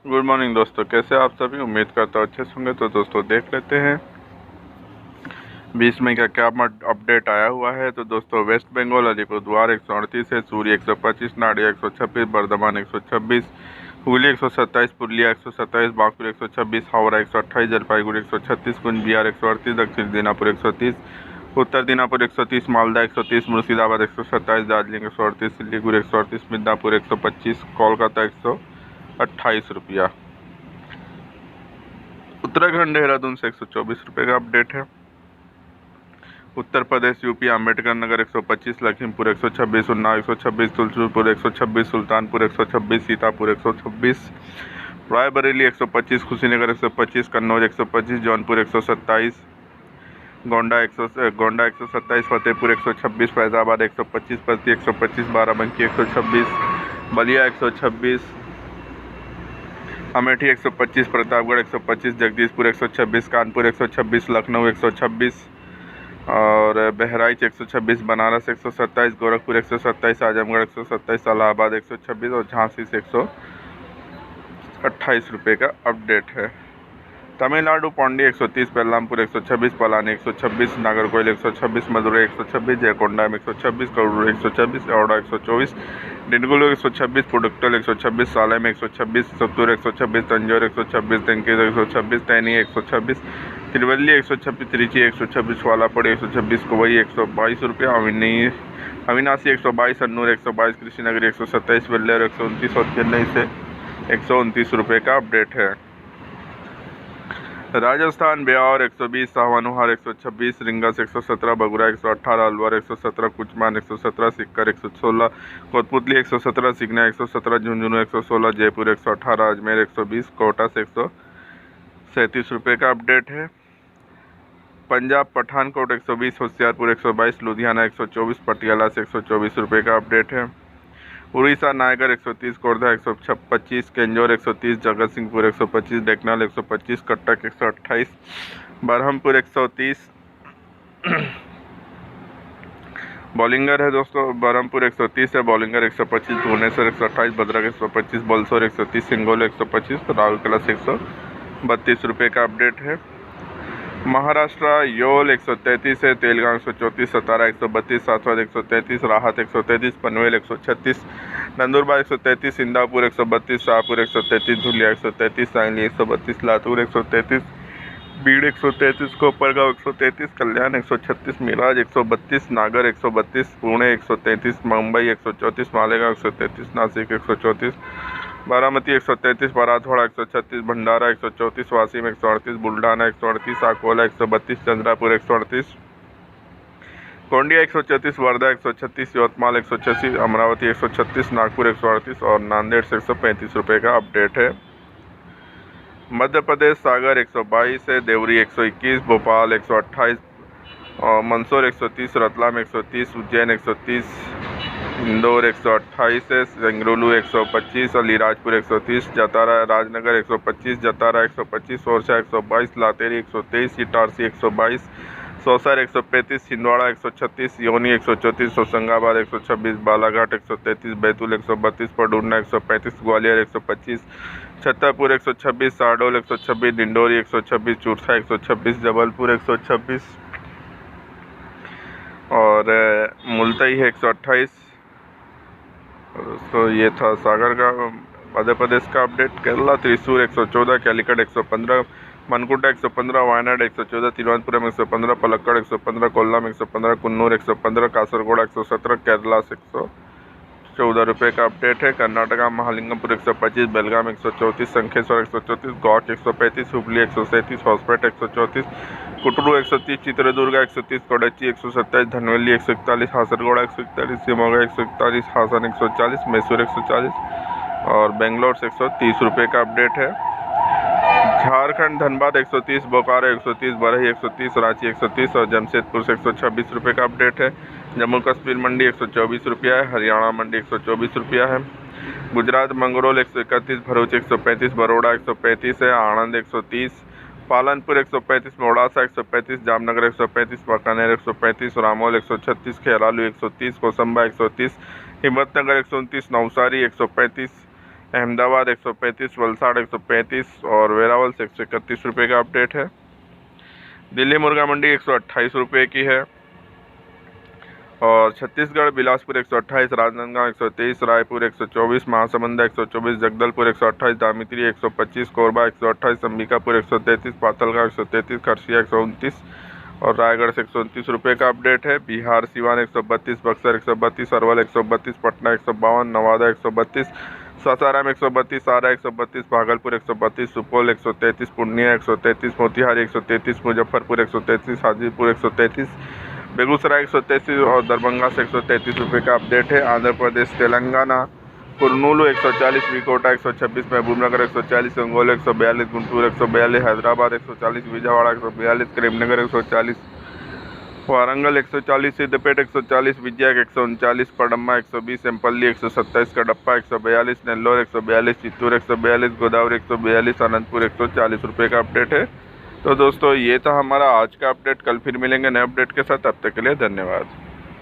Good morning दोस्तों, कैसे आप सभी। उम्मीद करता हूँ अच्छे से होंगे। तो दोस्तों देख लेते हैं 20 मई का क्या अपडेट आया हुआ है। तो दोस्तों वेस्ट बंगाल अलीपुरद्वार 138 है, सूर्य 125, नाडिया 126, बर्धमान 126, हुगली 127, पुरुलिया 127, बांकुर 126, हावड़ा 128, जलपाईगुड़ी 136, कुंजबिहार 138, दक्षिण दिनाजपुर 130, उत्तर दिनाजपुर 130, मालदा 130, मुर्शिदाबाद 127, दार्जिलिंग 138, सिलीगुड़ी 138, मिदनापुर 125, कोलकाता 128 रुपया। उत्तराखंड देहरादून से 124 रुपये का अपडेट है। उत्तर प्रदेश यूपी अम्बेडकर नगर 125, लखीमपुर 126, उन्नाव 126, तुलसीपुर 126, सुल्तानपुर 126, सीतापुर 126, रायबरेली 125, कुशीनगर 125, कन्नौज 125, जौनपुर 127, गोंडा 127, फतेहपुर 126, फैजाबाद 125, बस्ती 125, बाराबंकी 126, बलिया 126, अमेठी 125, प्रतापगढ़ 125, जगदीशपुर 126, कानपुर 126, लखनऊ 126 और बहराइच 126, बनारस 127, गोरखपुर 127, आजमगढ़ 127, इलाहाबाद 126 और झांसी से 128 रुपये का अपडेट है। तमिलनाडु पौंडी 130, पेल्लामपुर 126, पलानी 126, नागरकोइल 126, मदुरई 126, जयकोंडा में 126, करूर 126, औड़ा 124, डिंडगुल 126, पुडुक्कल 126, सालेम 126, सत्तूर 126, तंजौर 126, तेंकेज 126, तैनी 126, तिरुवल्ली 126, त्रिची 126, वालापड़ी 126, कोवई 122 रुपया, अविनाशी 122, अन्नूर 122, कृष्णनगरी 127, वेल्लोर 129 और चेन्नई से 129 रुपये का अपडेट है। राजस्थान ब्यावर 120, सावानुहार 126, रिंगस 117, बगुरा 118, अलवर 117, कुचमान 117, सिक्कर 116, कोतपुतली 117, सिगना 117, झुंझुनू 116, जयपुर 118, अजमेर 120, कोटा से 137 रुपये का अपडेट है। पंजाब पठानकोट 120, होशियारपुर 122, लुधियाना 124, पटियाला से 124 रुपये का अपडेट है। उड़ीसा नायगर 130, कोरधा 125, केंजोर 130, जगत सिंहपुर 125, डेकनाल 125, कटक 128, बरहमपुर 130, बॉलिंगर है दोस्तों, बरहमपुर 130 है, बॉलिंगर 125, भुवनेश्वर 128, भद्रक 125, बलसोर 130, सिंगोल 125, राउरकेला से 132 रुपये का अपडेट है। महाराष्ट्र योल 133 है, तेलंगाना 134, सतारा 132, सासवद 133, राहत 133, पनवेल 136, नंदुरबार 133, सिंदापुर 132, शाहपुर 133, धुलिया 133, सांगली 132, लातूर 133, बीड़ 133, कोपरगांव 133, कल्याण 136, मिराज 132, नागर 132, पुणे 133, मुंबई 134, मालेगांव 133, नासिक 134, बारामती 133, मराठवाड़ा 136, भंडारा 134, वाशिम 138, बुल्ढाना 138, अकोला 132, चंद्रापुर 138, गोंडिया 134, वर्धा 136, यवतमाल 186, अमरावती 136, नागपुर 138 और नांदेड़ से 135 रुपये का अपडेट है। मध्य प्रदेश सागर 122 है, देवरी 121, भोपाल 128, मंदसौर 130, रतलाम 130, उज्जैन 130, इंदौर 128 है, बेंगलुरु 125, अलीराजपुर 130, जतारा राजनगर 125, जतारा 125, सोरछा 122, लातेरी 123, इटारसी 122, सौसर 135, छिंदवाड़ा 136, योनी 134, होशंगाबाद 126, बालाघाट 133, बैतूल 132, पडूरना 135, ग्वालियर 125, छतरपुर 126, शहडोल 126, डिंडोरी 126, चूरसा 126, जबलपुर 126 और मुल्तई है 128। तो ये था सागर का मध्य प्रदेश का अपडेट। केरला त्रिशूर 114, कैलिकट 115, मनकुटा 115, वायनाड 114, तिरुवनंतपुरम 115, पलक्कड़ 115, कोल्लम 115, कुन्नूर 115, कासरगोड़ा 117, केरला से 114 रुपये का अपडेट है। कर्नाटका महालिंगमपुर 125, बेलगाम 134, शंखेश्वर 134, गौच 135, हुबली 137, हॉस्पेट 134, कुटरू 130, चित्रदुर्ग 130, कोडची 127, धनवेली 141, हासरगोड़ा 141, शिमोगा 141, हासन 140, मैसूर 140 और बेंगलोर से 130 रुपये का अपडेट है। झारखंड धनबाद 130, बोकारो 130, बरही 130, रांची 130 और जमशेदपुर से 126 रुपये का अपडेट है। जम्मू कश्मीर मंडी 124 रुपया है, हरियाणा मंडी 124 रुपया है, गुजरात मंगरोल 131, भरूच 135, बड़ौदा 135 है, आणंद 130, पालनपुर 135, मोड़ासा 135, जामनगर 135, बीकानेर 135, रामोल 136, खेरालू 130, कोसंबा 130, हिम्मतनगर 129, नवसारी 135, अहमदाबाद 135, वलसाड़ 135 और वेरावल से 131 रुपये का अपडेट है। दिल्ली मुर्गा मंडी 128 रुपये की है और छत्तीसगढ़ बिलासपुर 128, राजनांदगांव 123, रायपुर 124, महासमुंद 124, जगदलपुर 128, दामित्री 125, कोरबा 128, अंबिकापुर 133, पातलगांव 133, खरसिया 129 और रायगढ़ से 129 रुपये का अपडेट है। बिहार सिवान 132, बक्सर 132, अरवल 132, पटना 152, नवादा 132, सासाराम 132, आरा 132, भागलपुर 132, सुपौल 133, पूर्णिया 133, मोतिहारी 133, मुजफ्फरपुर 133, हाजीपुर 133, बेगूसराय 133 और दरभंगा से 133 रुपये का अपडेट है। आंध्र प्रदेश, तेलंगाना, कुर्नूलु 140, विकोटा 126, महबूबनगर 140, अंगोला 142, गुंटूर 142, हैदराबाद 140, विजयवाड़ा 142, करीमनगर 140, वारंगल 140, सिद्धपेट 140, विजयक 139, पडम्मा 120, एम्पल्ली 127, कडप्पा 142, नेल्लोर 142, चित्तूर 142, गोदावरी 142, अनंतपुर 140 रुपये का अपडेट है। तो दोस्तों ये था हमारा आज का अपडेट। कल फिर मिलेंगे नए अपडेट के साथ, तब तक के लिए धन्यवाद।